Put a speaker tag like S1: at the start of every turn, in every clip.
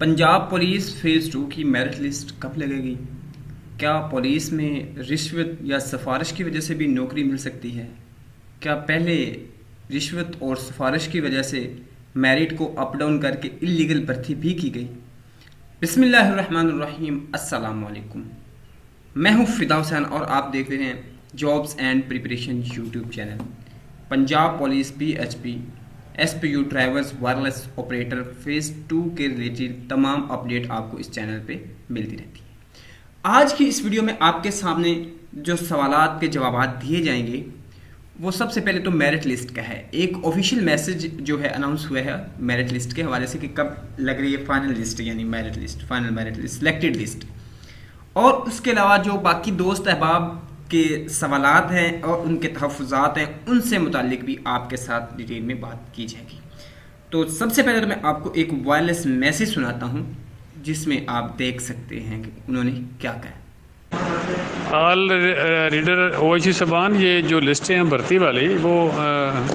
S1: Punjab police phase 2 की merit list कब लगेगी? क्या पुलिस में रिश्वत या सिफारिश की वजह से भी नौकरी मिल सकती है? क्या पहले रिश्वत और सिफारिश की वजह से मेरिट को अप डाउन करके इलीगल भर्ती भी की गई? बिस्मिल्लाहिर्रहमानिर्रहीम, अस्सलाम वालेकुम। मैं हूं फिदा हुसैन और आप देख रहे हैं jobs and preparation YouTube channel. Punjab police PHP SPU drivers wireless operator phase 2 के रिलेटेड तमाम अपडेट आपको इस चैनल पे मिलती रहती है। आज की इस वीडियो में आपके सामने जो सवालात के जवाब दिए जाएंगे वो सबसे पहले तो मेरिट लिस्ट का है। एक ऑफिशियल मैसेज जो है अनाउंस हुआ है मेरिट लिस्ट के हवाले से कि कब लग रही है फाइनल लिस्ट, यानी merit list, final merit list, selected list. और उसके अलावा जो बाकी दोस्त अहबाब के सवालात हैं और उनके तहफ़्फ़ुज़ात हैं उनसे मुतालिक भी आपके साथ डिटेल में बात की जाएगी। तो सबसे पहले तो मैं आपको एक वायरलेस मैसेज सुनाता हूं जिसमें आप देख सकते हैं कि उन्होंने क्या कहा।
S2: ऑल रीडर OIC साहबान, ये जो लिस्टें हैं भर्ती वाली वो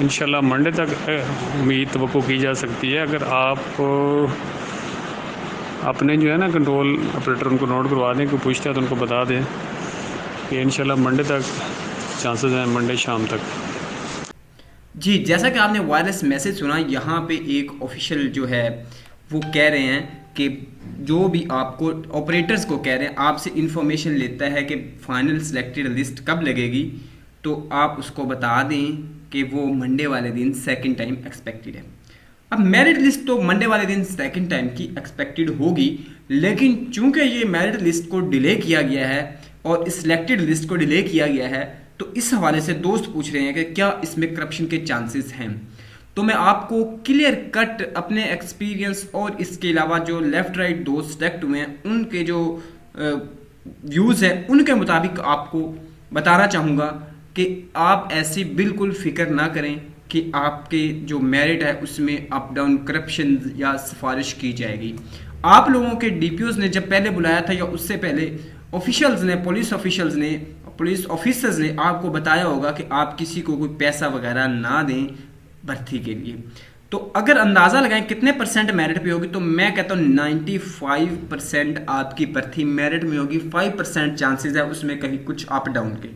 S2: इंशाल्लाह मंडे तक उम्मीद तवक्को की जा सकती है। अगर आप अपने जो है ना कंट्रोल ऑपरेटर उनको नोट करवा दें, कोई पूछता है तो उनको बता दें कि इंशाल्लाह मंडे तक चांसेस हैं, मंडे शाम तक।
S1: जी, जैसा कि आपने वायरलेस मैसेज सुना, यहाँ पे एक ऑफिशियल जो है वो कह रहे हैं कि जो भी आपको ऑपरेटर्स को कह रहे हैं, आपसे इंफॉर्मेशन लेता है कि फाइनल सिलेक्टेड लिस्ट कब लगेगी, तो आप उसको बता दें कि वो मंडे वाले दिन सेकंड टाइम एक्सपेक्टेड है। अब मेरिट लिस्ट तो मंडे वाले दिन सेकंड टाइम की एक्सपेक्टेड होगी, लेकिन चूंकि ये मेरिट लिस्ट को डिले किया गया है और सिलेक्टेड लिस्ट को डिले किया गया है, तो इस हवाले से दोस्त पूछ रहे हैं कि क्या इसमें करप्शन के चांसेस हैं। तो मैं आपको क्लियर कट अपने एक्सपीरियंस और इसके अलावा जो लेफ़्ट राइट दोस्त सेलेक्ट हुए हैं उनके जो व्यूज़ हैं उनके मुताबिक आपको बताना चाहूँगा कि आप ऐसी बिल्कुल फ़िक्र ना करें कि आपके जो मेरिट है उसमें अप डाउन करप्शन या सिफारिश की जाएगी। आप लोगों के DPOs ने जब पहले बुलाया था या उससे पहले ऑफिशियल्स ने, पुलिस ऑफिशियल्स ने, पुलिस ऑफिसर्स ने आपको बताया होगा कि आप किसी को कोई पैसा वगैरह ना दें भर्ती के लिए। तो अगर अंदाज़ा लगाएं कितने परसेंट मेरिट पे होगी, तो मैं कहता हूँ 95% आपकी भर्ती मेरिट में होगी। 5% चांसेस है उसमें कहीं कुछ अप डाउन के,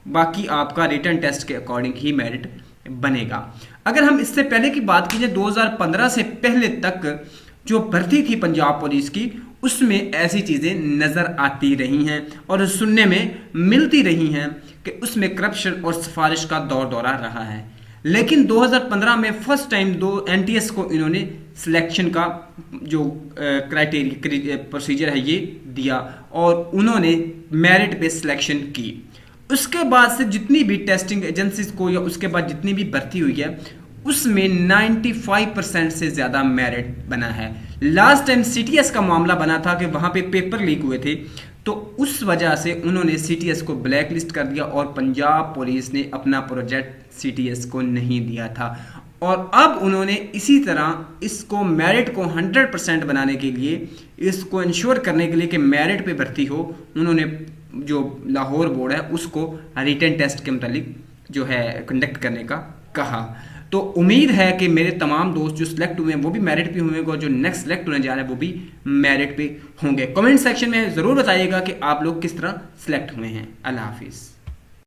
S1: बाकी आपका रिटन टेस्ट के अकॉर्डिंग ही मेरिट बनेगा। अगर हम इससे पहले की बात कीजिए, 2015 से पहले तक जो भर्ती थी पंजाब पुलिस की, उसमें ऐसी चीज़ें नज़र आती रही हैं और सुनने में मिलती रही हैं कि उसमें करप्शन और सिफारिश का दौर दौरा रहा है। लेकिन 2015 में फर्स्ट टाइम NTS को इन्होंने सिलेक्शन का जो क्राइटेरिया प्रोसीजर है ये दिया और उन्होंने मेरिट पे सिलेक्शन की। उसके बाद से जितनी भी टेस्टिंग एजेंसीज को या उसके बाद जितनी भी भर्ती हुई है उसमें 95% से ज़्यादा मेरिट बना है। लास्ट टाइम CTS का मामला बना था कि वहाँ पे पेपर लीक हुए थे, तो उस वजह से उन्होंने CTS को ब्लैक लिस्ट कर दिया और पंजाब पुलिस ने अपना प्रोजेक्ट CTS को नहीं दिया था। और अब उन्होंने इसी तरह इसको मेरिट को 100% बनाने के लिए, इसको इंश्योर करने के लिए कि मेरिट पे भर्ती हो, उन्होंने जो लाहौर बोर्ड है उसको रिटन टेस्ट के मुतालिक जो है कंडक्ट करने का कहा। तो उम्मीद है कि मेरे तमाम दोस्त जो सिलेक्ट हुए हैं वो भी मेरिट पे होंगे और जो नेक्स्ट सिलेक्ट होने जा रहे हैं वो भी मेरिट पे होंगे। कमेंट सेक्शन में ज़रूर बताइएगा कि आप लोग किस तरह सिलेक्ट हुए हैं। अल्लाह हाफिज़।